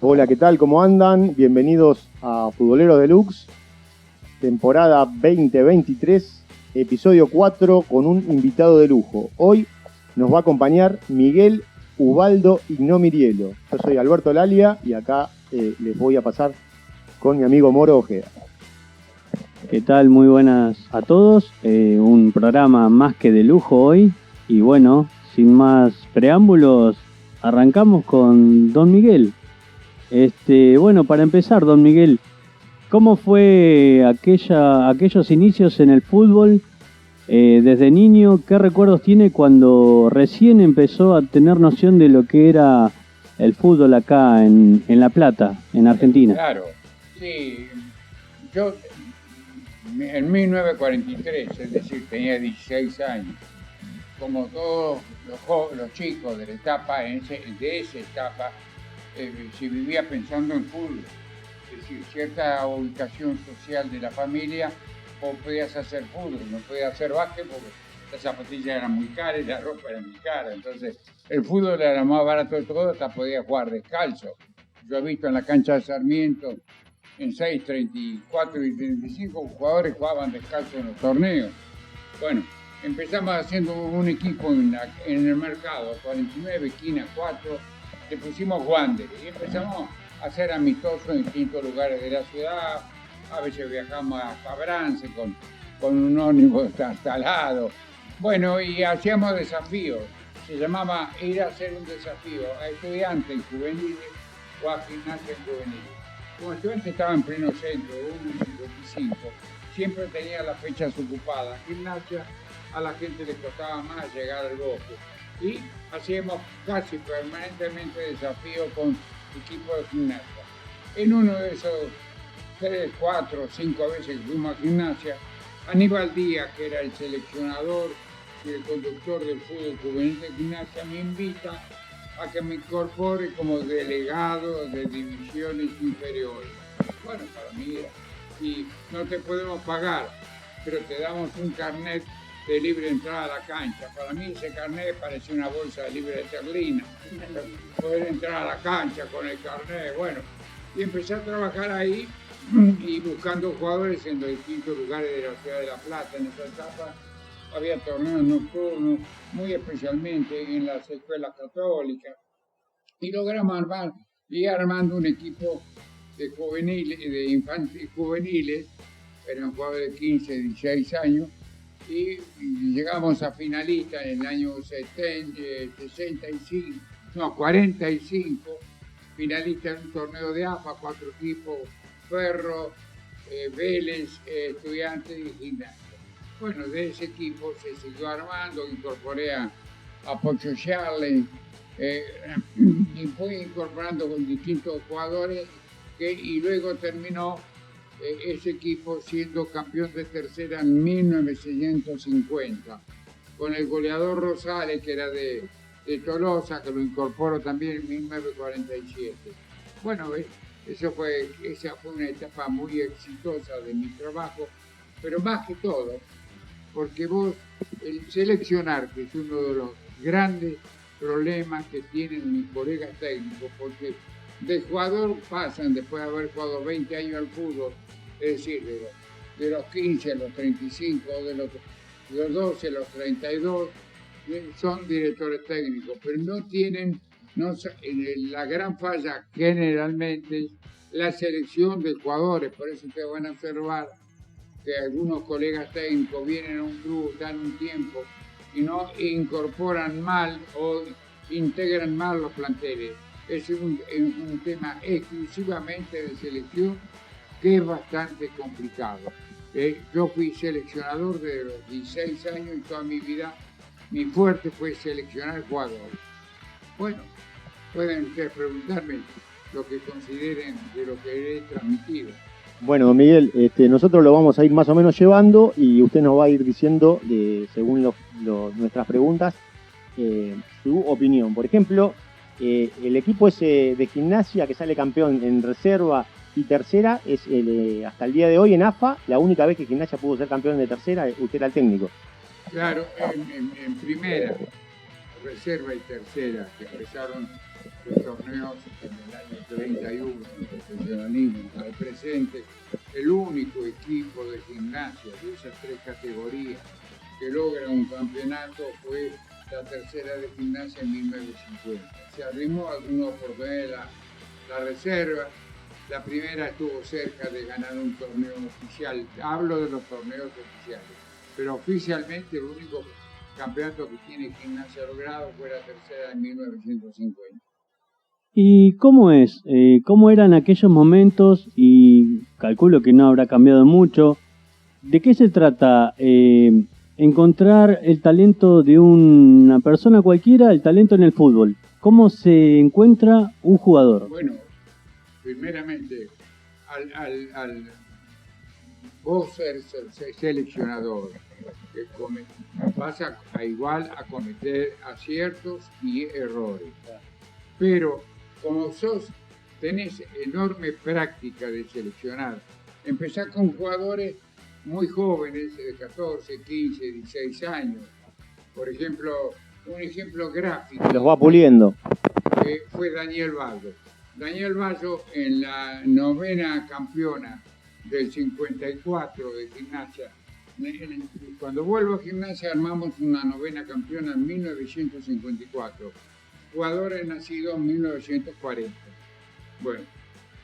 Hola, ¿qué tal? ¿Cómo andan? Bienvenidos a Futboleros Deluxe, temporada 2023, episodio 4, con un invitado de lujo. Hoy nos va a acompañar Miguel Ubaldo Ignomirielo. Yo soy Alberto Lalia y acá les voy a pasar con mi amigo Moro Ojeda. ¿Qué tal? Muy buenas a todos. Un programa más que de lujo hoy. Y bueno, sin más preámbulos, arrancamos con Don Miguel. Bueno, para empezar, Don Miguel, ¿cómo fue aquellos inicios en el fútbol? Desde niño, ¿qué recuerdos tiene cuando recién empezó a tener noción de lo que era el fútbol acá en La Plata, en Argentina? Claro, sí. Yo en 1943, es decir, tenía 16 años, como todos los chicos de la etapa, de esa etapa, se vivía pensando en fútbol. Es decir, cierta ubicación social de la familia, vos podías hacer fútbol, no podías hacer básquet porque las zapatillas eran muy caras y la ropa era muy cara. Entonces, el fútbol era más barato de todo, hasta podías jugar descalzo. Yo he visto en la cancha de Sarmiento, en 6, 34 y 35 jugadores jugaban descalzo en los torneos. Bueno, empezamos haciendo un equipo en el mercado, 49, esquina 4, le pusimos Wander y empezamos a hacer amistosos en distintos lugares de la ciudad. A veces viajamos a Fabrance con un ómnibus instalado. Bueno, y hacíamos desafíos. Se llamaba ir a hacer un desafío a estudiantes juveniles o a gimnasia juveniles. Como estudiante estaba en pleno centro, 1:55, siempre tenía las fechas ocupadas. Gimnasia, a la gente le costaba más llegar al bosque. Y hacíamos casi permanentemente desafíos con equipos de gimnasia. En uno de esos 3, 4, 5 veces que fuimos a gimnasia, Aníbal Díaz, que era el seleccionador y el conductor del fútbol juvenil de gimnasia, me invita a que me incorpore como delegado de divisiones inferiores. Bueno, para mí era, y no te podemos pagar, pero te damos un carnet de libre entrada a la cancha. Para mí ese carnet parecía una bolsa de libre esterlina. Poder entrar a la cancha con el carnet, bueno. Y empecé a trabajar ahí y buscando jugadores en los distintos lugares de la ciudad de La Plata. En esa etapa había torneos nocturnos, muy especialmente en las escuelas católicas. Y logramos ir armando un equipo de juveniles, de infantes juveniles, eran jugadores de 15, 16 años, y llegamos a finalistas en el año 45, finalistas en un torneo de AFA, 4 equipos, Ferro, Vélez, Estudiantes y Gimnasia. Bueno, de ese equipo se siguió armando, incorporé a Pocho Charles, y fui incorporando con distintos jugadores y luego terminó ese equipo siendo campeón de tercera en 1950, con el goleador Rosales, que era de Tolosa, que lo incorporó también en 1947. Bueno, esa fue una etapa muy exitosa de mi trabajo, pero más que todo, porque vos, el seleccionar, que es uno de los grandes problemas que tienen mis colegas técnicos, porque de jugador pasan, después de haber jugado 20 años al fútbol, es decir, de los 15 a los 35, de los 12 a los 32, son directores técnicos, pero la gran falla generalmente es la selección de jugadores. Por eso ustedes van a observar que algunos colegas técnicos vienen a un club, dan un tiempo y no incorporan mal o integran mal los planteles. Es un tema exclusivamente de selección que es bastante complicado. Yo fui seleccionador de los 16 años y toda mi vida mi fuerte fue seleccionar jugadores. Bueno, pueden ustedes preguntarme lo que consideren de lo que he transmitido. Bueno, don Miguel, nosotros lo vamos a ir más o menos llevando y usted nos va a ir diciendo, según nuestras preguntas, su opinión. Por ejemplo, el equipo ese de Gimnasia que sale campeón en reserva y tercera es hasta el día de hoy en AFA, la única vez que Gimnasia pudo ser campeón de tercera, usted era el técnico. Claro, en primera. reserva y tercera, que empezaron los torneos en el año 31, el profesionalismo al presente, el único equipo de gimnasia de esas tres categorías que logra un campeonato fue la tercera de gimnasia en 1950. Se arrimó alguna oportunidad la reserva. La primera estuvo cerca de ganar un torneo oficial. Hablo de los torneos oficiales, pero oficialmente el único campeonato que tiene gimnasia logrado fue la tercera en 1950. ¿Y cómo es? ¿Cómo eran aquellos momentos? Y calculo que no habrá cambiado mucho. ¿De qué se trata? Encontrar el talento de una persona cualquiera, el talento en el fútbol. ¿Cómo se encuentra un jugador? Bueno, primeramente, al vos ser seleccionador, vas a igual a cometer aciertos y errores. Pero como tenés enorme práctica de seleccionar, empezás con jugadores muy jóvenes, de 14, 15, 16 años. Por ejemplo, un ejemplo gráfico. Los va puliendo. Fue Daniel Ballo. Daniel Ballo, en la novena campeona del 54 de gimnasia, cuando vuelvo a gimnasia armamos una novena campeona en 1954. Jugadores nacidos en 1940. Bueno,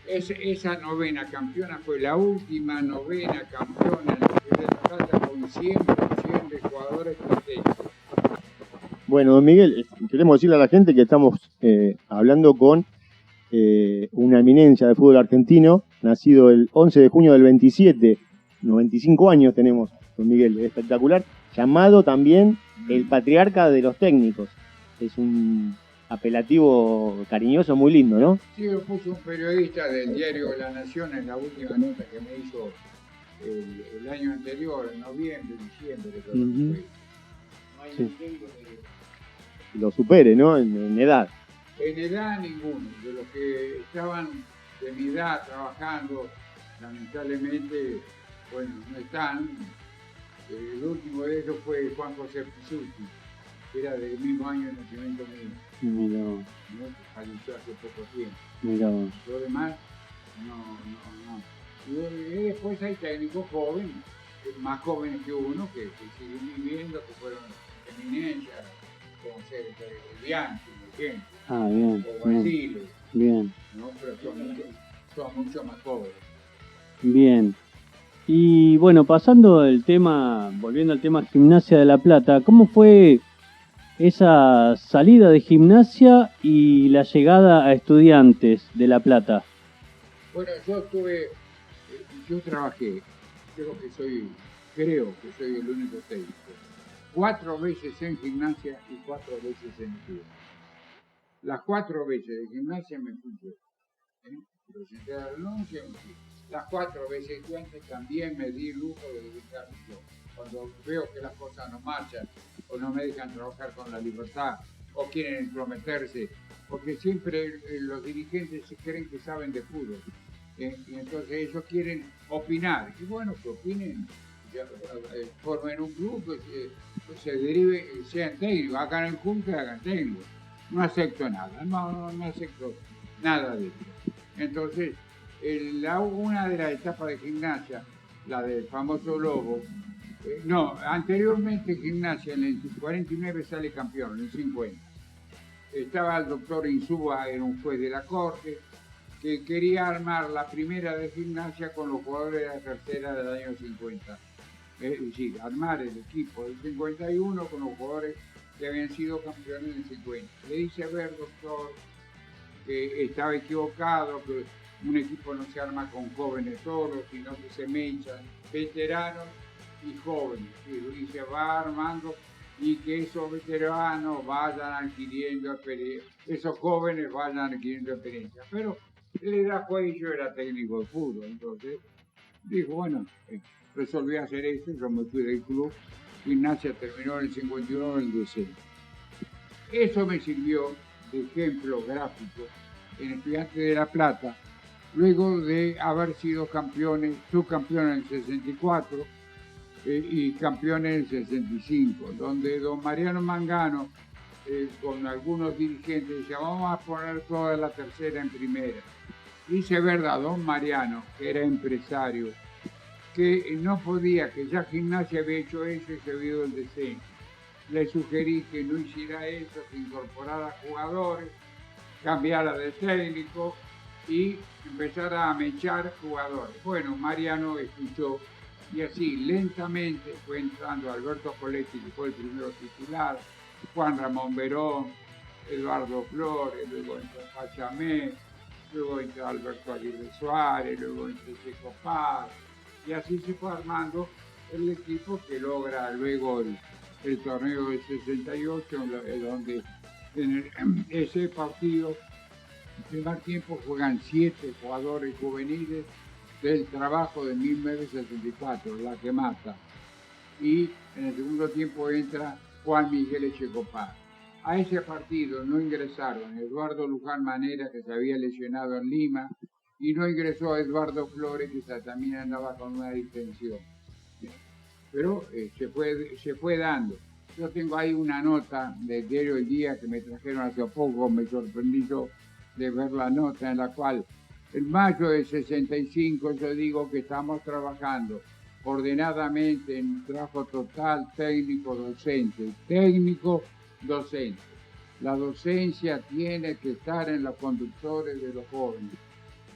esa novena campeona fue la última novena campeona en la Ciudad de Plata con 100% de jugadores plateenses. Bueno, don Miguel, queremos decirle a la gente que estamos hablando con una eminencia del fútbol argentino, nacido el 11 de junio del 27, 95 años tenemos, don Miguel, espectacular, llamado también el patriarca de los técnicos. Es un apelativo cariñoso muy lindo, ¿no? Sí, lo puso un periodista del diario La Nación en la última nota que me hizo el año anterior, en noviembre, diciembre. No hay ninguno que lo supere, ¿no? En edad. En edad ninguno. De los que estaban de mi edad trabajando, lamentablemente, bueno, no están. El último de ellos fue Juan José Pizzuti, que era del mismo año de nacimiento mío. ¿No? Que falleció hace poco tiempo. Mirá. Lo demás, no. Y después hay técnicos jóvenes, más jóvenes que uno, que siguen viviendo, que fueron eminencias, como ser Bianchi, por ejemplo. Ah, bien. O Basile. Bien. ¿No? Pero son mucho más jóvenes. Bien. Y bueno, pasando el tema, volviendo al tema Gimnasia de La Plata, ¿cómo fue esa salida de Gimnasia y la llegada a Estudiantes de La Plata? Bueno, yo trabajé, creo que soy el único técnico, 4 veces en Gimnasia y 4 veces en Estudiantes. Las 4 veces de Gimnasia me fui yo. Presenté la renuncia, me fui. Las 4 veces Estudiantes también me di el lujo de dedicarme yo. Cuando veo que las cosas no marchan o no me dejan trabajar con la libertad o quieren entrometerse, porque siempre los dirigentes se creen que saben de fútbol. Y entonces ellos quieren opinar. Y bueno, que opinen, formen un club, se derive, sean técnicos, hagan el junto y hagan técnicos. No acepto nada, no acepto nada de eso. Entonces, una de las etapas de Gimnasia, la del famoso Lobo, anteriormente Gimnasia en el 49 sale campeón, en el 50. Estaba el doctor Insúa, era un juez de la corte, que quería armar la primera de Gimnasia con los jugadores de la tercera del año 50. Es decir, armar el equipo del 51 con los jugadores que habían sido campeones en el 50. Le dice, a ver, doctor, que estaba equivocado, que un equipo no se arma con jóvenes solos, sino que se mechan veteranos y jóvenes. Y se va armando y que esos veteranos vayan adquiriendo experiencia, esos jóvenes vayan adquiriendo experiencia. Pero él era juez y yo era técnico de fútbol, entonces dijo, bueno, resolví hacer esto, yo me fui del club. Gimnasia terminó en el 51 en el descenso. Eso me sirvió de ejemplo gráfico en Estudiantes de La Plata, luego de haber sido subcampeones en el 64 y campeones en el 65, donde don Mariano Mangano con algunos dirigentes, decía, vamos a poner toda la tercera en primera. Dice verdad, don Mariano, que era empresario, que no podía, que ya Gimnasia había hecho eso y se había ido el descenso. Le sugerí que no hiciera eso, que incorporara jugadores, cambiara de técnico y empezara a mechar jugadores. Bueno, Mariano escuchó y así lentamente fue entrando Alberto Coletti, que fue el primero titular, Juan Ramón Verón, Eduardo Flores, luego entró Pachamé, luego entró Alberto Aguirre Suárez, luego entró Checo Paz, y así se fue armando el equipo que logra luego el torneo del 68, donde en ese partido, en primer tiempo, juegan 7 jugadores juveniles del trabajo de 1974, la que mata. Y en el segundo tiempo entra Juan Miguel Echecopar. A ese partido no ingresaron Eduardo Luján Manera, que se había lesionado en Lima, y no ingresó Eduardo Flores, que también andaba con una distensión. Pero se fue dando. Yo tengo ahí una nota del diario El Día que me trajeron hace poco, me sorprendí yo de ver la nota en la cual en mayo del 65 yo digo que estamos trabajando ordenadamente en trabajo total técnico-docente. Técnico-docente. La docencia tiene que estar en los conductores de los jóvenes.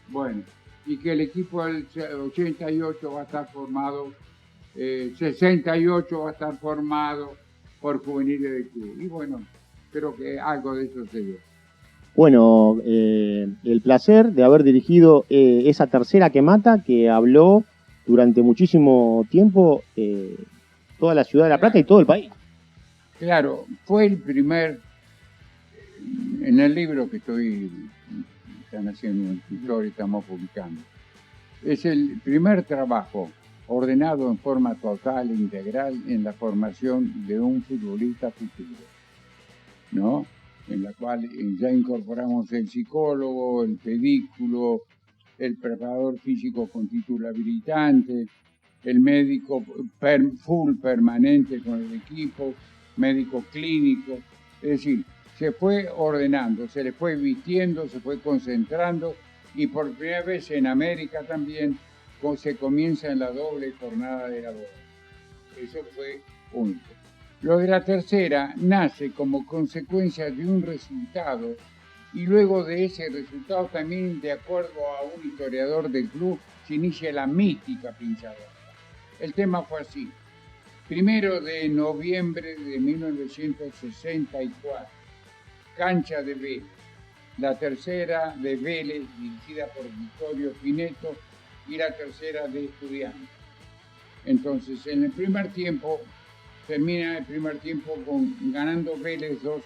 Bueno, y que el equipo del 88 va a estar formado, 68 va a estar formado por juveniles del club. Y bueno, creo que algo de eso se dio. Bueno, el placer de haber dirigido esa tercera que mata, que habló durante muchísimo tiempo toda la ciudad de La Plata y todo el país. Claro, fue el primer, en el libro que están haciendo un escritor y estamos publicando, es el primer trabajo ordenado en forma total e integral en la formación de un futbolista futuro, ¿no? En la cual ya incorporamos el psicólogo, el pedículo, el preparador físico con título habilitante, el médico full permanente con el equipo, médico clínico, es decir, se fue ordenando, se le fue vistiendo, se fue concentrando y por primera vez en América también se comienza en la doble jornada de labor. Eso fue único. Lo de la tercera nace como consecuencia de un resultado y luego de ese resultado también, de acuerdo a un historiador del club, se inicia la mística pinchadora. El tema fue así. 1 de noviembre de 1964, cancha de Vélez. La tercera de Vélez, dirigida por Vittorio Pineto, y la tercera de Estudiantes. Entonces, en el primer tiempo, termina el primer tiempo ganando Vélez 2-1.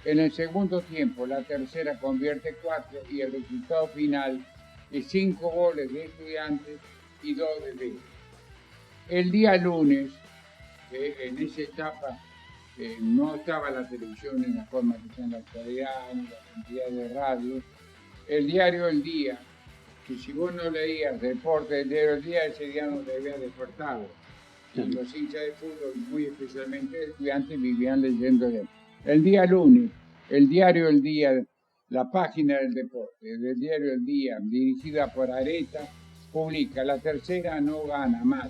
En el segundo tiempo, la tercera convierte 4 y el resultado final es 5 goles de Estudiantes y 2 de Vélez. El día lunes, en esa etapa, no estaba la televisión en la forma que está en la actualidad, ni la cantidad de radios. El diario El Día, que si vos no leías reporte del diario El Día, ese día no te había despertado. Y los hinchas de fútbol, muy especialmente estudiantes, vivían leyendo el día lunes. El diario El Día, la página del deporte del diario El Día, dirigida por Areta, publica: la tercera no gana más.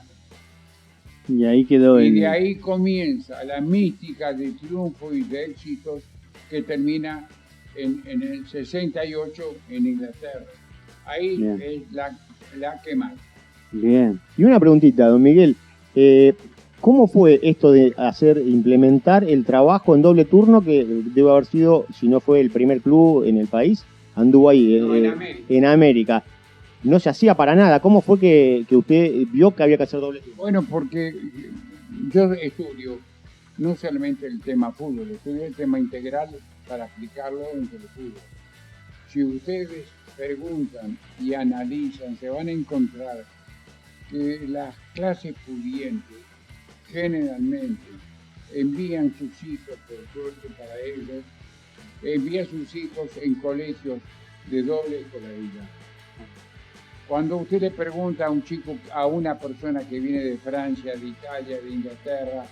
Y ahí quedó y de ahí comienza la mística de triunfo y de éxitos que termina en el 68 en Inglaterra. Ahí bien. Es la que más. Bien. Y una preguntita, don Miguel. ¿Cómo fue esto de implementar el trabajo en doble turno, que debe haber sido, si no fue el primer club en el país, anduvo ahí en América? No se hacía para nada. ¿Cómo fue que usted vio que había que hacer doble turno? Bueno, porque yo estudio no solamente el tema fútbol, estudio el tema integral para aplicarlo dentro del fútbol. Si ustedes preguntan y analizan, se van a encontrar que las clases pudientes generalmente envían sus hijos, por suerte para ellos, envían sus hijos en colegios de doble escolaridad. Cuando usted le pregunta a un chico, a una persona que viene de Francia, de Italia, de Inglaterra,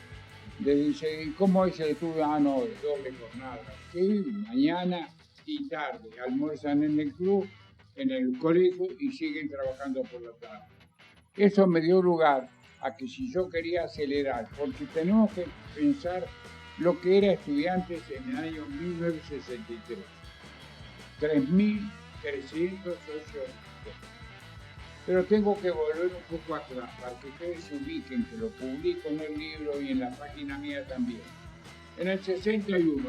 Le dice, ¿cómo es el estudio? Ah, no, es doble jornada. Sí, mañana y tarde. Almuerzan en el club, en el colegio y siguen trabajando por la tarde. Eso me dio lugar a que si yo quería acelerar, porque tenemos que pensar lo que era Estudiantes en el año 1963. 3.300 socios. Pero tengo que volver un poco atrás para que ustedes se ubiquen, que lo publico en el libro y en la página mía también. En el 61,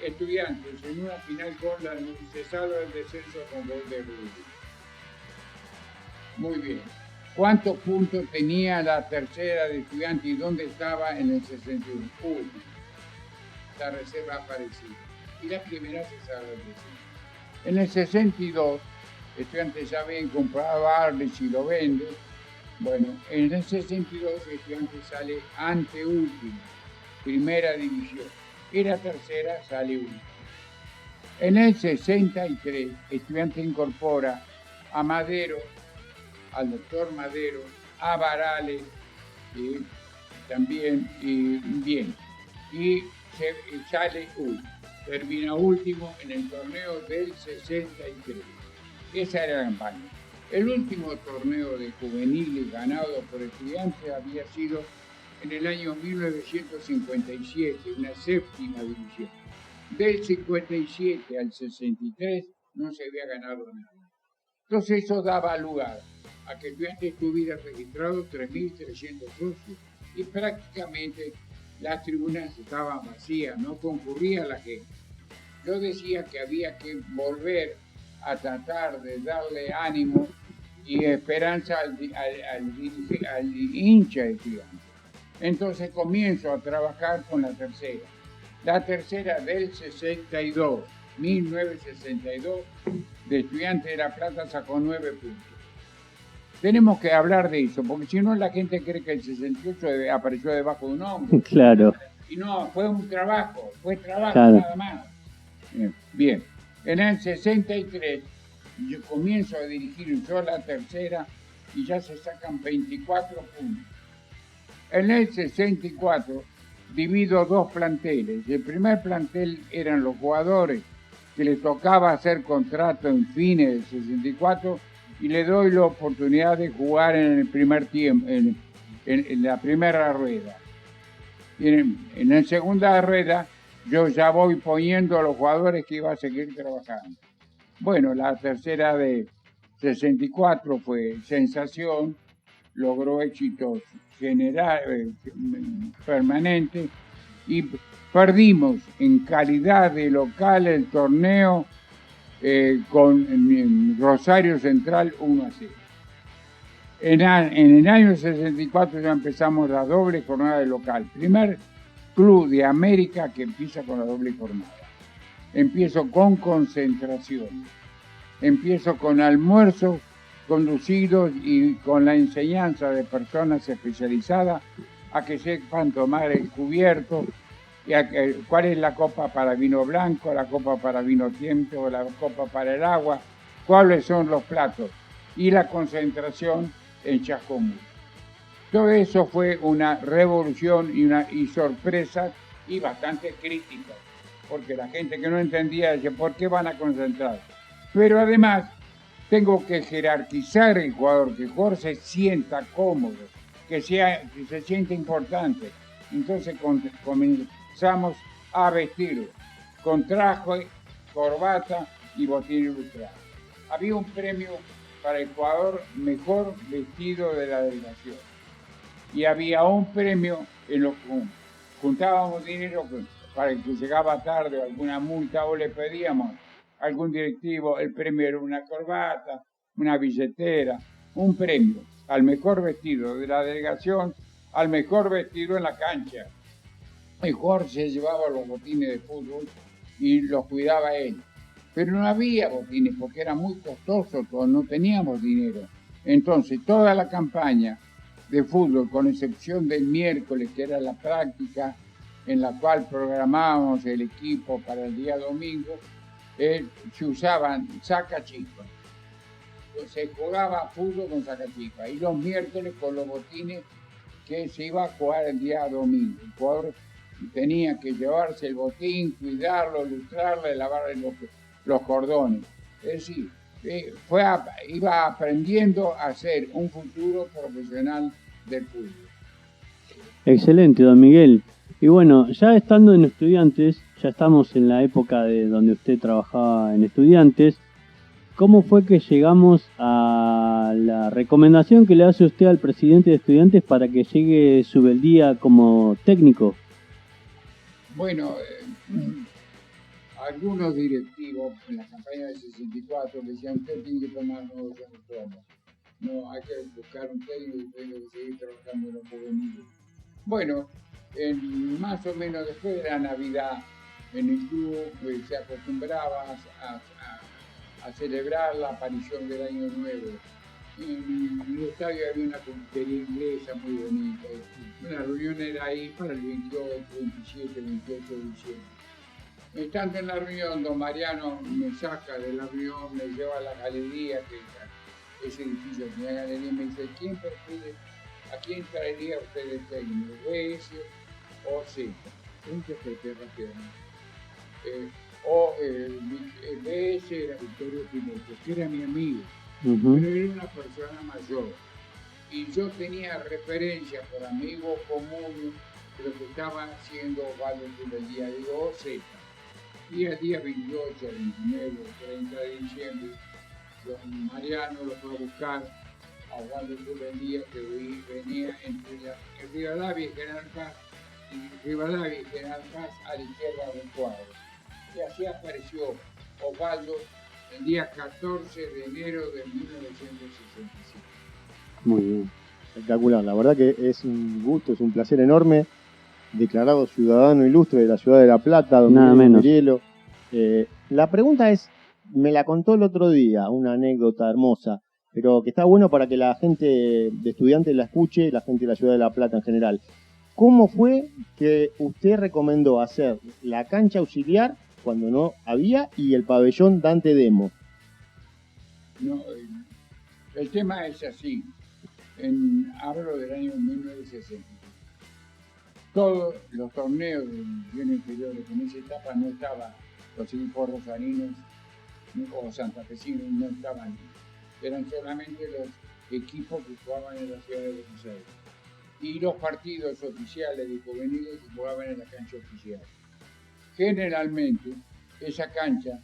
Estudiantes en una final con la se salva del descenso con gol de Rubio. Muy bien. ¿Cuántos puntos tenía la tercera de Estudiantes y dónde estaba en el 61? Último. La reserva aparecida. Y la primera se salva del descenso. En el 62, Estudiantes ya habían comprado a Arles y lo vende. Bueno, en el 62 Estudiantes sale anteúltimo, primera división. Y la tercera sale último. En el 63, Estudiantes incorpora a Madero, al doctor Madero, a Varales, también, bien. Y sale último. Termina último en el torneo del 63. Esa era la campaña. El último torneo de juveniles ganado por Estudiantes había sido en el año 1957, una séptima división. Del 57 al 63 no se había ganado nada. Entonces eso daba lugar a que Estudiantes tuviera registrado 3.300 socios y prácticamente las tribunas estaban vacías, no concurría la gente. Yo decía que había que volver a tratar de darle ánimo y esperanza al hincha de Estudiantes. Entonces comienzo a trabajar con la tercera. La tercera del 62, 1962, de Estudiantes de La Plata sacó 9 puntos. Tenemos que hablar de eso, porque si no la gente cree que el 68 apareció debajo de un hombro. Claro. Y no, fue trabajo claro. Nada más. Bien, en el 63 yo comienzo a dirigir yo la tercera y ya se sacan 24 puntos. En el 64 divido 2 planteles. El primer plantel eran los jugadores que les tocaba hacer contrato en fines del 64 y le doy la oportunidad de jugar en el primer tiempo, en la primera rueda. Y en la segunda rueda yo ya voy poniendo a los jugadores que iba a seguir trabajando. Bueno, la tercera de 64 fue sensación, logró éxitos permanentes y perdimos en calidad de local el torneo con Rosario Central 1-0. En el año 64 ya empezamos la doble jornada de local. Primer club de América que empieza con la doble jornada. Empiezo con concentración. Empiezo con almuerzos conducidos y con la enseñanza de personas especializadas a que sepan tomar el cubierto, y cuál es la copa para vino blanco, la copa para vino tinto, la copa para el agua, cuáles son los platos y la concentración en Chascomús. Todo eso fue una revolución y sorpresa y bastante crítica, porque la gente que no entendía dice, ¿por qué van a concentrar? Pero además tengo que jerarquizar el jugador, que el jugador se sienta cómodo, que se sienta importante. Entonces comenzamos a vestirlo con traje, corbata y botín ilustrado. Había un premio para el jugador mejor vestido de la delegación. Y había un premio en lo que juntábamos dinero para el que llegaba tarde o alguna multa o le pedíamos a algún directivo, el premio era una corbata, una billetera, un premio al mejor vestido de la delegación, al mejor vestido en la cancha. El jugador se llevaba los botines de fútbol y los cuidaba él. Pero no había botines porque era muy costoso, no teníamos dinero. Entonces toda la campaña de fútbol, con excepción del miércoles, que era la práctica en la cual programábamos el equipo para el día domingo, se usaban sacachispas. Se jugaba fútbol con sacachispas y los miércoles con los botines que se iba a jugar el día domingo. El jugador tenía que llevarse el botín, cuidarlo, lustrarle, lavarle los cordones. Es decir, iba aprendiendo a ser un futuro profesional del fútbol. Excelente, don Miguel. Y bueno, ya estando en Estudiantes, ya estamos en la época de donde usted trabajaba en Estudiantes. ¿Cómo fue que llegamos a la recomendación que le hace usted al presidente de Estudiantes para que llegue Subeldía como técnico? Bueno, algunos directivos en la campaña del 64 decían: usted tiene que tomar nuevos reformas. No, hay que buscar un técnico y tengo que seguir trabajando en los juveniles. Bueno, más o menos después de la Navidad, en el club se acostumbraba a celebrar la aparición del Año Nuevo. En el estadio había una confitería inglesa muy bonita. La reunión era ahí para el 28, 27, 28 de diciembre. Estando en la reunión, don Mariano me saca de la reunión, me lleva a la galería, que ese edificio tenía galería, y me dice: ¿a quién traería usted el técnico? ¿BS o C? Interpreté rápidamente. El BS era Victorio Pineto, que era mi amigo, pero era una persona mayor. Y yo tenía referencia por amigos comunes de lo que estaba haciendo Osvaldo Subeldía. Digo, Z. Y el día 28, 29, 30 de diciembre, don Mariano lo fue a buscar a Osvaldo Subeldía, que venía entre Rivadavia y General Paz, a la izquierda del cuadro. Y así apareció Osvaldo el día 14 de enero de 1965. Muy bien. Espectacular, la verdad que es un gusto, es un placer enorme. Declarado ciudadano ilustre de la ciudad de La Plata, don Nada Miguel menos. Mirielo. La pregunta es, me la contó el otro día, una anécdota hermosa, pero que está bueno para que la gente de Estudiantes la escuche, la gente de la ciudad de La Plata en general. ¿Cómo fue que usted recomendó hacer la cancha auxiliar cuando no había y el pabellón Dante Demo? No, el tema es así. Hablo del año 1960. Todos los torneos del nivel inferior en esa etapa no estaban, los equipos rosarinos o santafesinos no estaban, eran solamente los equipos que jugaban en la ciudad de Buenos Aires. Y los partidos oficiales de juveniles se jugaban en la cancha oficial. Generalmente, esa cancha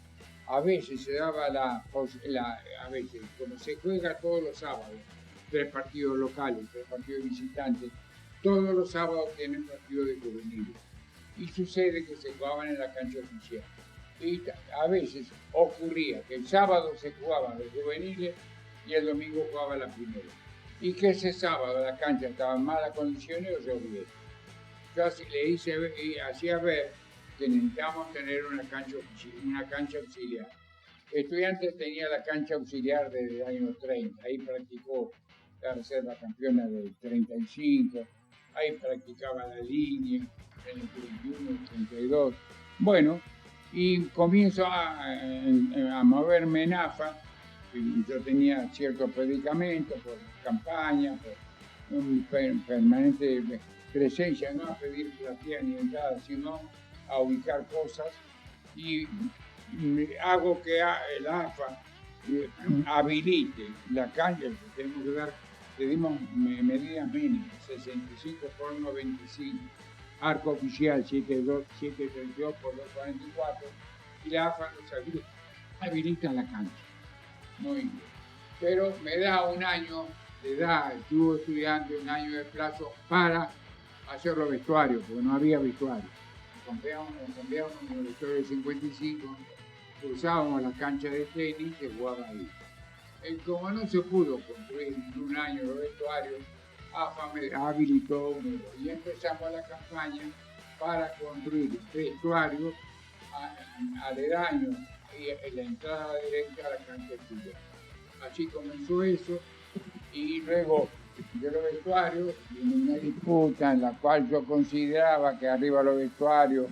a veces se daba a veces, como se juega todos los sábados, 3 partidos locales, 3 partidos visitantes, todos los sábados tienen partidos de juveniles. Y sucede que se jugaban en la cancha oficial. Y a veces ocurría que el sábado se jugaban los juveniles y el domingo jugaba la primera. Y que ese sábado la cancha estaba en malas condiciones o llovía. Yo hacía ver que necesitábamos tener una cancha auxiliar. Estudiantes tenía la cancha auxiliar desde el año 30, ahí practicó la reserva campeona del 35, ahí practicaba la línea en el 31, el 32. Bueno, y comienzo a moverme en AFA. Yo tenía cierto predicamento por campaña, por una permanente presencia, no a pedir platía ni entrada, sino a ubicar cosas, y hago que el AFA habilite la cancha. Tenemos que dar, le dimos medidas mínimas, 65 por 95, arco oficial 732 por 244, y la AFA nos habilita la cancha. Muy bien. Pero me da un año de edad, estuvo estudiando un año de plazo para hacer los vestuarios, porque no había vestuarios. Nos cambiábamos en el vestuario del 55, cruzábamos la cancha de tenis y se jugaba ahí. Como no se pudo construir en un año los vestuarios, AFA me habilitó uno, y empezamos la campaña para construir vestuarios aledaños y la entrada directa a la cancha auxiliar. Así comenzó eso, y luego de los vestuarios, en una disputa en la cual yo consideraba que arriba de los vestuarios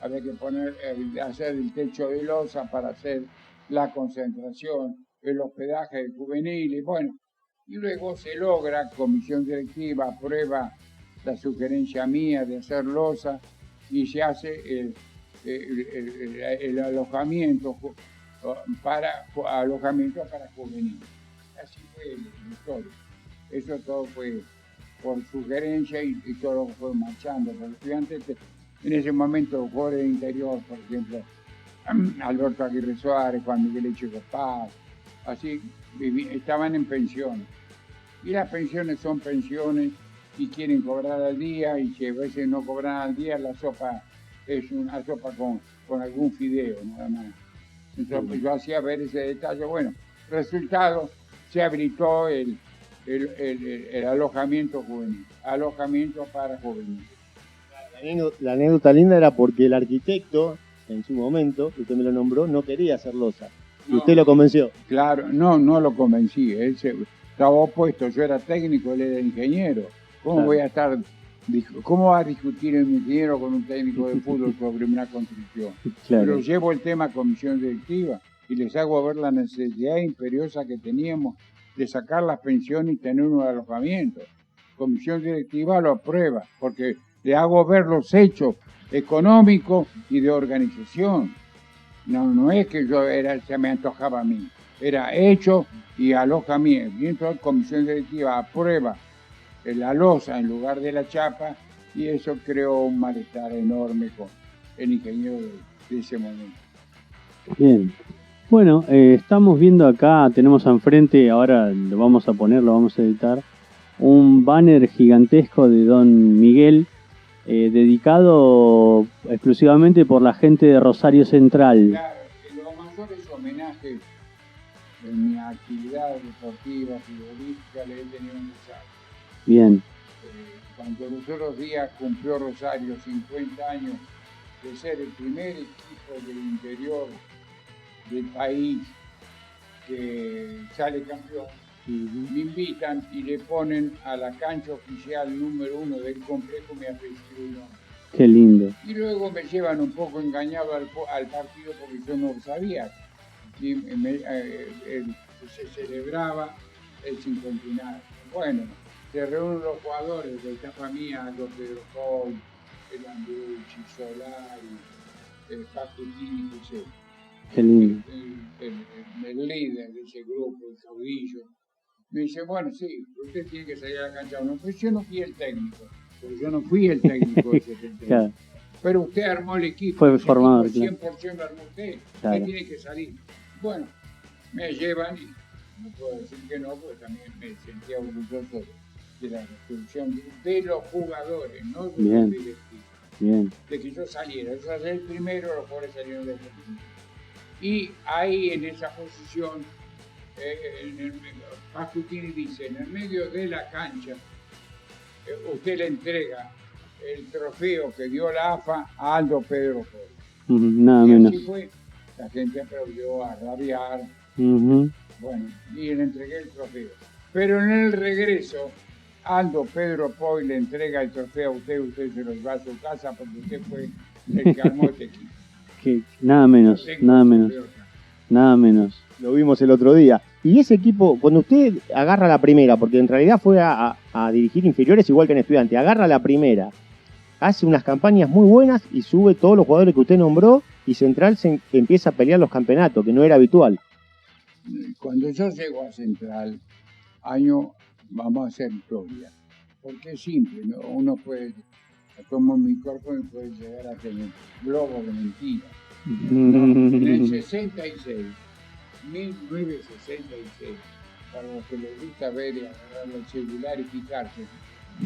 había que hacer el techo de losa para hacer la concentración, el hospedaje del juvenil, y bueno, y luego se logra, comisión directiva aprueba la sugerencia mía de hacer losa y se hace el alojamiento para juveniles. Así fue la historia. Eso todo fue por sugerencia y todo fue marchando. Porque los estudiantes, en ese momento, jugadores de interior, por ejemplo, Alberto Aguirre Suárez, Juan Miguel Echeco Paz, así estaban en pensiones. Y las pensiones son pensiones y quieren cobrar al día, y si a veces no cobran al día, la sopa es una sopa con algún fideo, nada más. Entonces yo hacía ver ese detalle. Bueno, resultado, se habilitó el alojamiento juvenil, alojamiento para juveniles. La anécdota linda era porque el arquitecto, en su momento, usted me lo nombró, no quería hacer losa. Y usted lo convenció. Claro, no lo convencí. Él estaba opuesto. Yo era técnico, él era ingeniero. ¿Cómo voy a estar? ¿Cómo va a discutir el ingeniero con un técnico de fútbol sobre una construcción? Claro. Pero llevo el tema a comisión directiva y les hago ver la necesidad imperiosa que teníamos de sacar las pensiones y tener un alojamiento. Comisión directiva lo aprueba porque le hago ver los hechos económicos y de organización. No es que se me antojaba a mí, era hecho y alojamiento. Y entonces la comisión directiva aprueba la losa en lugar de la chapa y eso creó un malestar enorme con el ingeniero de ese momento. Bien. Bueno, estamos viendo acá, tenemos enfrente, ahora lo vamos a poner, lo vamos a editar, un banner gigantesco de Don Miguel, dedicado exclusivamente por la gente de Rosario Central. Claro, los mayores homenajes en mi actividad deportiva, futbolística, le he tenido en Rosario. Bien. Cuando los otros días cumplió Rosario 50 años de ser el primer equipo del interior del país que sale campeón, me invitan y le ponen a la cancha oficial número 1 del complejo mi apellido. Qué lindo. Y luego me llevan un poco engañado al partido porque yo no lo sabía. Y se celebraba el cincuentenario. Bueno, se reúnen los jugadores de etapa mía, los Pedro Paul, el Andrucci, Solari, Facutini, etc. Qué lindo. El líder de ese grupo, el caudillo, me dice, bueno, sí, usted tiene que salir a la cancha. No, pues yo no fui el técnico, porque yo no fui el técnico de 70. Claro. Pero usted armó el equipo. Fue formado. 100% lo armó usted. Claro. Usted tiene que salir. Bueno, me llevan y no puedo decir que no, porque también me sentía orgulloso de la resolución de los jugadores, no de los directivos. Bien. De que yo saliera. Yo salí el primero, los jugadores salieron del segundo. Y ahí en esa posición, Pascutini dice, en el medio de la cancha, usted le entrega el trofeo que dio la AFA a Aldo Pedro Pol. Nada menos. Así fue, la gente aplaudió a rabiar, bueno, y le entregué el trofeo. Pero en el regreso, Aldo Pedro Pol le entrega el trofeo a usted se lo lleva a su casa porque usted fue el que armó este equipo. Nada menos. Lo vimos el otro día. Y ese equipo, cuando usted agarra la primera, porque en realidad fue a dirigir inferiores igual que en Estudiante, agarra la primera, hace unas campañas muy buenas y sube todos los jugadores que usted nombró y Central empieza a pelear los campeonatos, que no era habitual. Cuando yo llego a Central, vamos a hacer historia, porque es simple, ¿no? Uno puede, como mi cuerpo puede llegar a tener globos de mentira. No, en el 66, 1966, para los que les gusta ver y agarrar el celular y fijarse,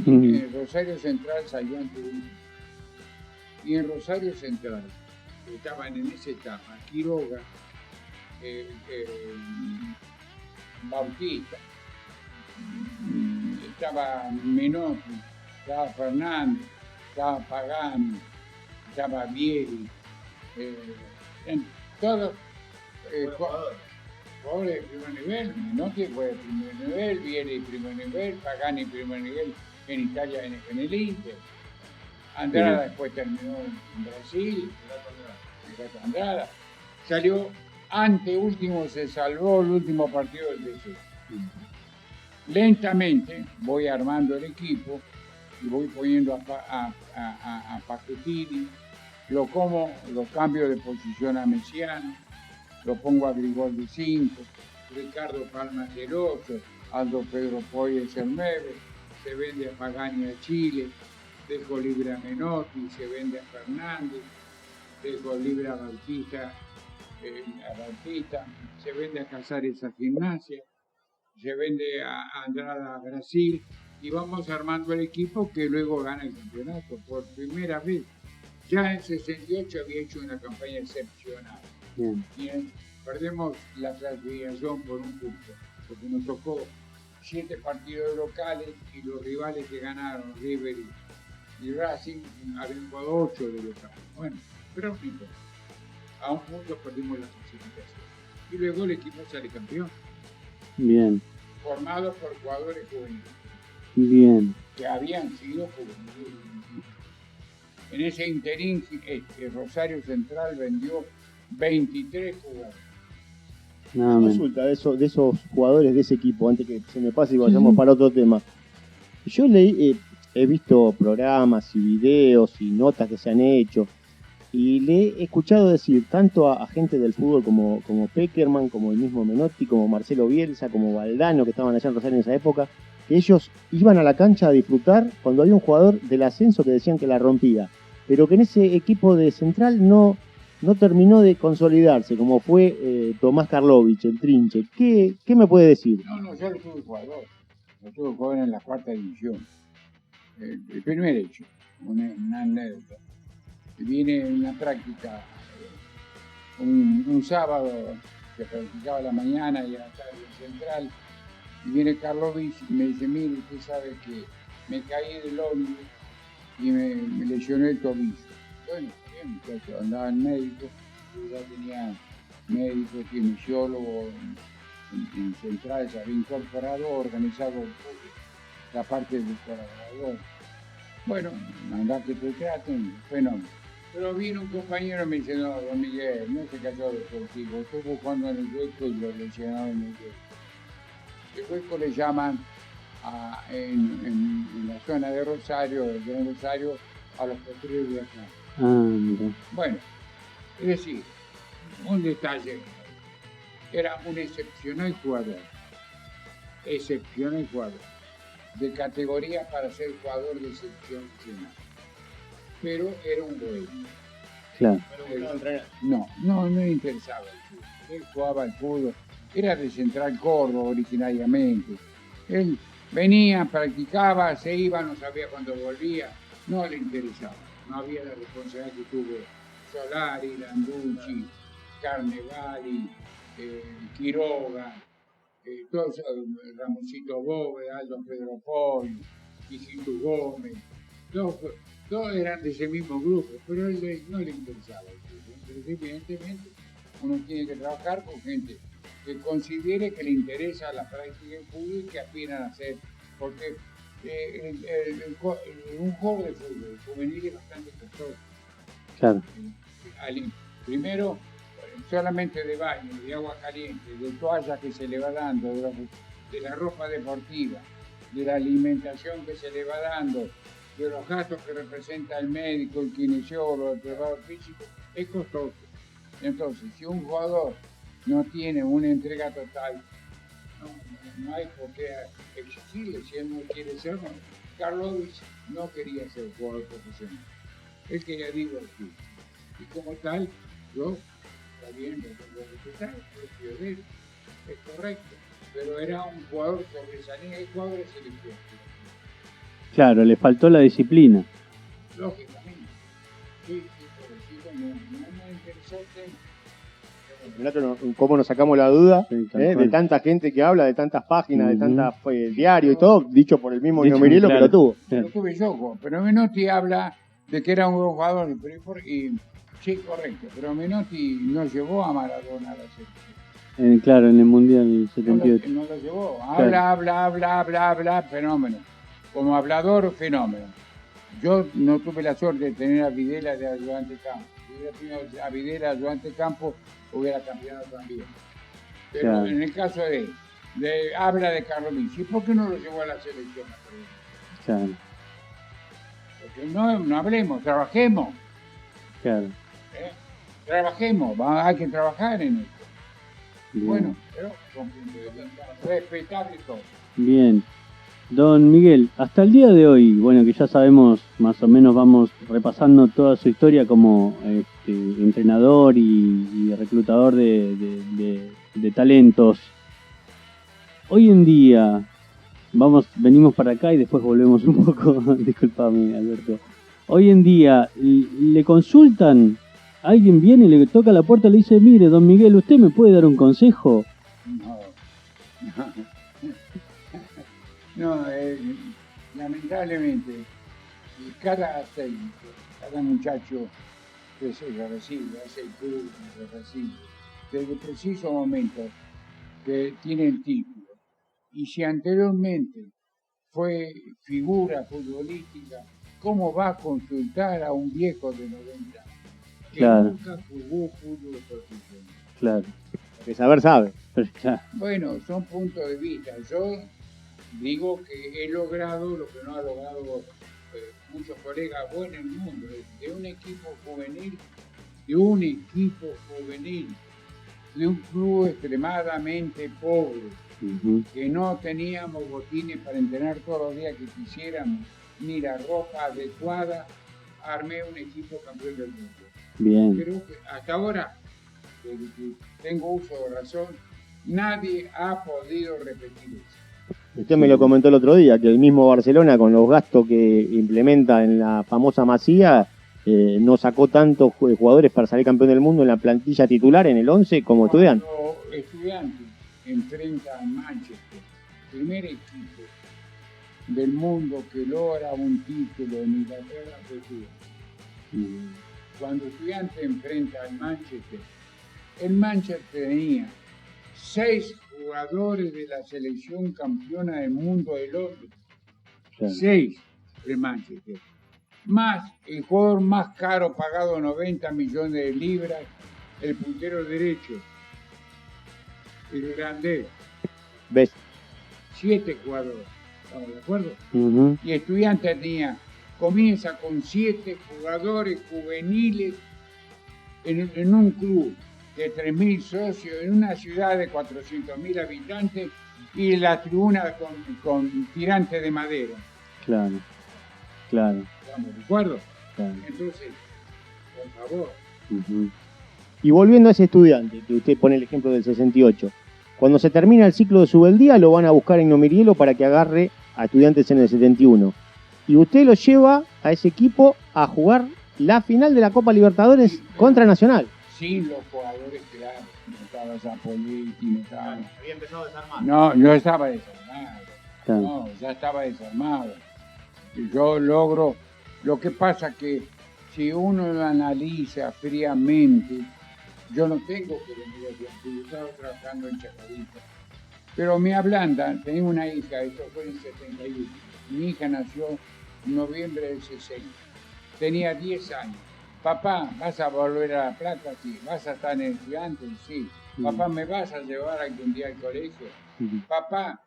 en Rosario Central salió ante uno. Y en Rosario Central estaban en esa etapa Quiroga, Bautista, estaba Menotti, estaba Fernández, estaba Pagani, estaba Vieri, todos jugadores de primer nivel. Menotti fue de primer nivel, Vieri de primer nivel, Pagani de primer nivel en Italia en el Inter. Andrada después terminó en Brasil, Andrada. Salió anteúltimo, se salvó el último partido del DC. Lentamente voy armando el equipo y voy poniendo a Paquetini, lo cambio de posición a Messiano, lo pongo a Grigol de 5, Ricardo Palma del 8, Aldo Pedro Poy el 9, se vende a Pagani a Chile, dejo libre a Menotti, se vende a Fernández, dejo libre a Bautista, se vende a Casares a Gimnasia, se vende a Andrada a Brasil, y vamos armando el equipo que luego gana el campeonato por primera vez. Ya en 68 había hecho una campaña excepcional. Bien. Y perdemos la clasificación por un punto, porque nos tocó 7 partidos locales y los rivales que ganaron, River y Racing, habían jugado 8 de local. Bueno, pero no importa. A un punto perdimos la clasificación. Y luego el equipo sale campeón. Bien. Formado por jugadores juveniles. Bien. Que habían sido juveniles. En ese interín, Rosario Central vendió 23 jugadores. No, Consulta de esos jugadores de ese equipo, antes que se me pase y vayamos para otro tema. Yo he visto programas y videos y notas que se han hecho, y le he escuchado decir tanto a gente del fútbol como Peckerman, como el mismo Menotti, como Marcelo Bielsa, como Valdano, que estaban allá en Rosario en esa época, que ellos iban a la cancha a disfrutar cuando había un jugador del ascenso que decían que la rompía, pero que en ese equipo de Central no terminó de consolidarse, como fue Tomás Karlovich, el Trinche. ¿Qué me puede decir? No, yo lo tuve jugador. Lo tuve jugador en la 4ª división. El primer hecho, una anécdota. Viene en la práctica un sábado, que practicaba a la mañana y a la tarde en Central, y viene Karlovich y me dice: mire, usted sabe que me caí del ómnibus y me lesioné el tobillo. Bueno, bien, muchacho, andaba en médico, yo ya tenía médico, kinesiólogo en Central, se había incorporado, organizado la parte del colaborador. Bueno, mandá que te traten, fenómeno. Pero vino un compañero y me dice: no, don Miguel, no se cayó deportivo, estuvo jugando en el hueco y lo lesionaron en el hueco. El hueco le llaman en la zona de Rosario, a los posteriores de acá. mira. Bueno, es decir, un detalle, era un excepcional jugador, de categoría para ser jugador de excepción nacional, pero era un bohemio. Claro. No le interesaba el fútbol, él jugaba al fútbol, era de Central Córdoba originariamente, él venía, practicaba, se iba, no sabía cuándo volvía, no le interesaba, no había la responsabilidad que tuvo Solari, Landucci, Carnevali, Quiroga, todos, Ramoncito Bóveda, Aldo Pedro Pol, Hijito Gómez, todos eran de ese mismo grupo, pero a él no le interesaba el fútbol. Entonces, evidentemente, uno tiene que trabajar con gente que considere que le interesa la práctica del fútbol y que aspiran a hacer, porque un juego de fútbol juvenil es bastante costoso. Claro. Primero, solamente de baño, de agua caliente, de toallas que se le va dando, de la ropa deportiva, de la alimentación que se le va dando, de los gastos que representa el médico, el kinesiólogo, el preparador físico, es costoso. Entonces, si un jugador no tiene una entrega total, no hay por qué exigirle si él no quiere ser. Karlovich no quería ser jugador profesional, él quería divertir. Y como tal, yo, está bien, lo tengo que respetar, es correcto, pero era un jugador sobresaliente, el jugador de selección. Claro, le faltó la disciplina. Lógicamente. Sí, pobrecito, no me interesó el tema. ¿Cómo nos sacamos la duda de tanta gente que habla, de tantas páginas, de tantas diarios y todo, dicho por el mismo Nomirelo, claro, que lo tuvo? Lo tuve yo, pero Menotti habla de que era un buen jugador, y sí, correcto, pero Menotti no llevó a Maradona a la selección. Claro, en el Mundial 78. No lo llevó. Habla, fenómeno. Como hablador, fenómeno. Yo no tuve la suerte de tener a Videla de ayudante campo. Si hubiera tenido a Videla de ayudante campo, hubiera campeado también. Pero claro, en el caso habla de Karlovich, ¿y por qué no lo llevó a la selección? claro. Porque no hablemos, trabajemos. Claro. Trabajemos, hay que trabajar en esto. Bien. Bueno, pero son puntos de vista respetables todos. Bien. Don Miguel, hasta el día de hoy, bueno, que ya sabemos, más o menos vamos repasando toda su historia como entrenador y reclutador de talentos. Hoy en día, venimos para acá y después volvemos un poco, discúlpame, Alberto. Hoy en día, ¿le consultan? Alguien viene, le toca la puerta y le dice, mire, don Miguel, ¿usted me puede dar un consejo? No, lamentablemente, cada técnico, cada muchacho que se recibe, hace el club, se recibe, desde el preciso momento que tiene el título. Y si anteriormente fue figura futbolística, ¿cómo va a consultar a un viejo de 90 años? Que claro. Nunca jugó fútbol profesional. Claro. Que saber sabe. Claro. Bueno, son puntos de vista. Yo digo que he logrado lo que no ha logrado muchos colegas buenos en el mundo, de un equipo juvenil, de un club extremadamente pobre, que no teníamos botines para entrenar todos los días que quisiéramos, ni la ropa adecuada, armé un equipo campeón del mundo. Bien. Creo que hasta ahora, que tengo uso de razón, nadie ha podido repetir eso. Usted me lo comentó el otro día, que el mismo Barcelona, con los gastos que implementa en la famosa Masía, no sacó tantos jugadores para salir campeón del mundo en la plantilla titular, en el 11, como Estudiantes. Cuando Estudiantes enfrenta a Manchester, primer equipo del mundo que logra un título en Inglaterra, fue Estudiantes. Cuando Estudiantes enfrenta al Manchester, el Manchester tenía 6 jugadores de la selección campeona del mundo del otro. Claro. 6 el Manchester. Más el jugador más caro, pagado 90 millones de libras, el puntero derecho, el irlandés. ¿Ves? 7 jugadores, ¿estamos de acuerdo? Uh-huh. Y Estudiantes comienza con 7 jugadores juveniles en un club de 3.000 socios, en una ciudad de 400.000 habitantes, y la tribuna con tirantes de madera. Claro, claro. ¿Estamos de acuerdo? Claro. Entonces, por favor. Uh-huh. Y volviendo a ese Estudiante, que usted pone el ejemplo del 68, cuando se termina el ciclo de Subeldía, lo van a buscar en Nomirielo para que agarre a Estudiantes en el 71. Y usted lo lleva a ese equipo a jugar la final de la Copa Libertadores contra Nacional. Sin los jugadores, claro. No estaba Zapoliti, no estaba... Había empezado a desarmar. No estaba desarmado. Claro. No, ya estaba desarmado. Yo logro... Lo que pasa que si uno lo analiza fríamente, yo no tengo que venir aquí, yo estaba trabajando en Chacarita. Pero me ablandan, tenía una hija, esto fue en 71. Mi hija nació en noviembre del 60. Tenía 10 años. Papá, ¿vas a volver a La Plata? Sí. ¿Vas a estar en Estudiantes? Sí. Papá, ¿me vas a llevar algún día al colegio? Papá,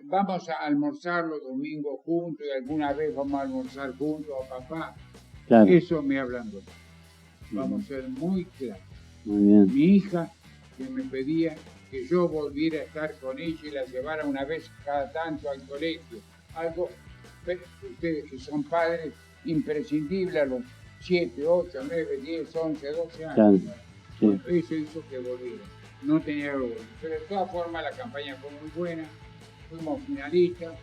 vamos a almorzar los domingos juntos y alguna vez vamos a almorzar juntos, papá. Claro. Eso me hablando. Vamos a ser muy claros. Muy bien. Mi hija, que me pedía que yo volviera a estar con ella y la llevara una vez cada tanto al colegio. Algo, ustedes que son padres, imprescindible a los 7, 8, 9, 10, 11, 12 años. Claro. Sí. Bueno, eso hizo que volviera. No tenía algo bueno. Pero de todas formas la campaña fue muy buena. Fuimos finalistas.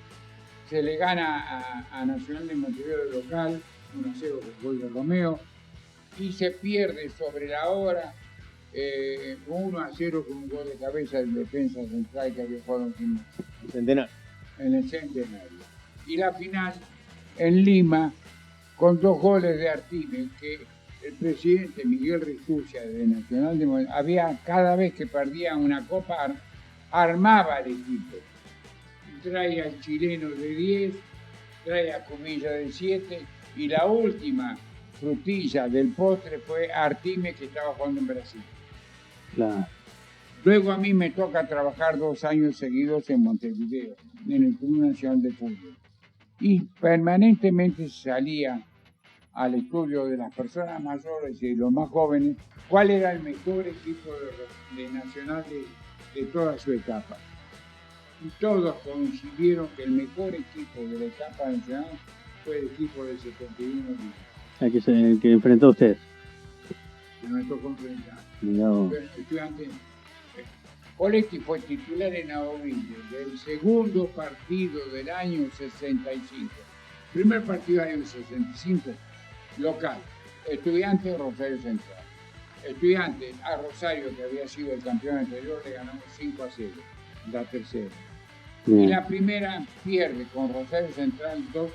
Se le gana a Nacional de Montevideo de local, 1-0 con gol de Romeo. Y se pierde sobre la hora 1-0 con un gol de cabeza del defensa central que había jugado en el Centenario. Y la final en Lima, con 2 goles de Artime, que el presidente Miguel Ristuccia de Nacional de Montevideo, cada vez que perdía una copa, armaba el equipo. Trae al chileno de 10, trae a Comilla de 7, y la última frutilla del postre fue Artime, que estaba jugando en Brasil. Claro. Luego a mí me toca trabajar 2 años seguidos en Montevideo, en el Club Nacional de Fútbol. y permanentemente salía al estudio de las personas mayores y de los más jóvenes cuál era el mejor equipo de Nacional de toda su etapa. Y todos coincidieron que el mejor equipo de la etapa nacional fue el equipo del 71 El que enfrentó a usted. que me tocó enfrentar. Mirá vos. Pero Estudiantes, Poletti fue titular en Agoville del segundo partido del año 65. Primer partido del año 65, local. Estudiantes Rosario Central. Estudiantes a Rosario, que había sido el campeón anterior, le ganamos 5-0, la tercera. Bien. Y la primera pierde con Rosario Central 2-0.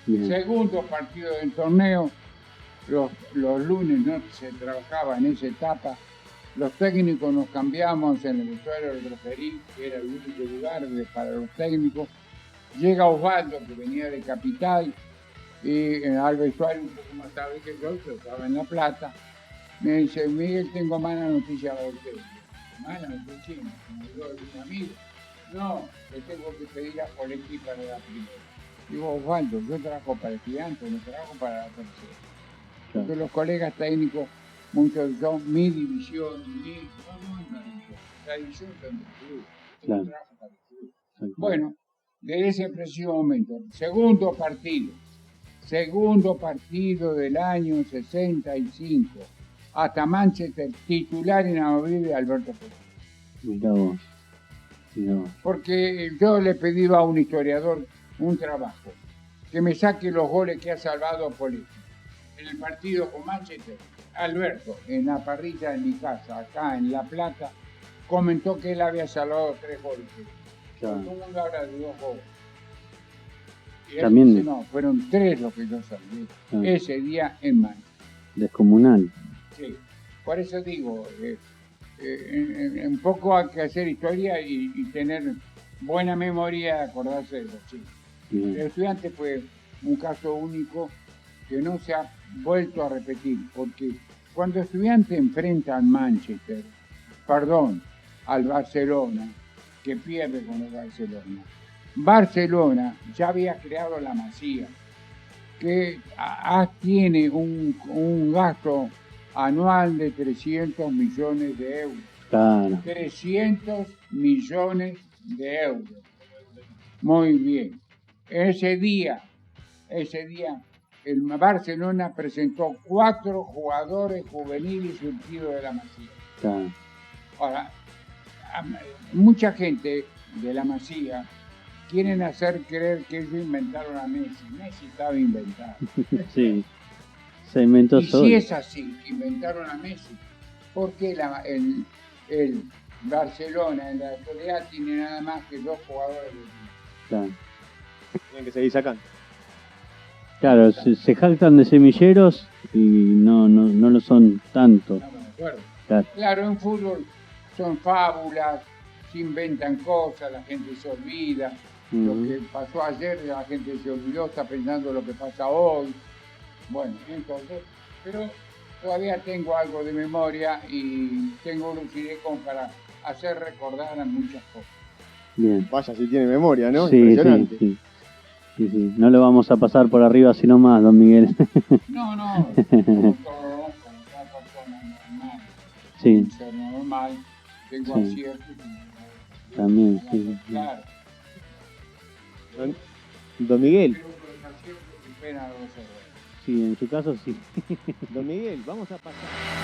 Bien. Segundo partido del torneo, los lunes no se trabajaba en esa etapa. Los técnicos nos cambiamos en el vestuario del Referí, que era el único lugar para los técnicos. Llega Osvaldo, que venía de Capital, y al vestuario un poco más tarde que yo estaba en La Plata. Me dice, Miguel, tengo mala noticia para usted. Mala noticia, como digo algún amigo. No, le tengo que pedir a Poletti para la primera. Digo, Osvaldo, yo trabajo para Estudiantes, no trabajo para la tercera. Porque los colegas técnicos, muchos son mi división, la división son del club. Yo Claro. trabajo para el club. Bueno, desde ese preciso momento, segundo partido del año 65, hasta Manchester, titular inamovible de Alberto Pérez. Mirá vos. Porque yo le he pedido a un historiador un trabajo, que me saque los goles que ha salvado Poletti. En el partido con Manchester, Alberto, en la parrilla de mi casa, acá en La Plata, comentó que él había salvado 3 goles. Claro. Todo el mundo habla de 2 goles. Y él También- dice, no, fueron 3 los que yo salvé ese día en Manchester. Descomunal. Sí. Por eso digo, un poco hay que hacer historia y tener buena memoria de acordarse de los chicos. Bien. El Estudiante fue un caso único que no se ha vuelto a repetir, porque cuando Estudiante enfrenta al al Barcelona, que pierde con el Barcelona ya había creado la Masía, que tiene un gasto anual de 300 millones de euros. Claro. 300 millones de euros. Muy bien. Ese día, el Barcelona presentó 4 jugadores juveniles surgidos de la Masía. Claro. Ahora, mucha gente de la Masía quieren hacer creer que ellos inventaron a Messi. Messi estaba inventado. Sí. Se inventó Y solo. si es así, que inventaron a Messi, ¿por qué el Barcelona en la actualidad tiene nada más que 2 jugadores de Claro. Tienen que seguir sacando. Claro, se jactan de semilleros y no lo son tanto. Estamos de acuerdo. Claro. Claro, en fútbol son fábulas, se inventan cosas, la gente se olvida. Lo Ujú. que pasó ayer, la gente se olvidó, está pensando lo que pasa hoy. Bueno, entonces, pero todavía tengo algo de memoria y tengo lucidez como para hacer recordar a muchas cosas. Bien. Vaya si tiene memoria, ¿no? Sí, Impresionante. sí. No lo vamos a pasar por arriba así nomás, don Miguel. No, como toda persona normal, Sí, un ser normal, tengo Sí. aciertos. También, sí. Claro. Don Miguel, Pero con los aciertos y pena los errores. sí, en su caso sí. Don Miguel, vamos a pasar.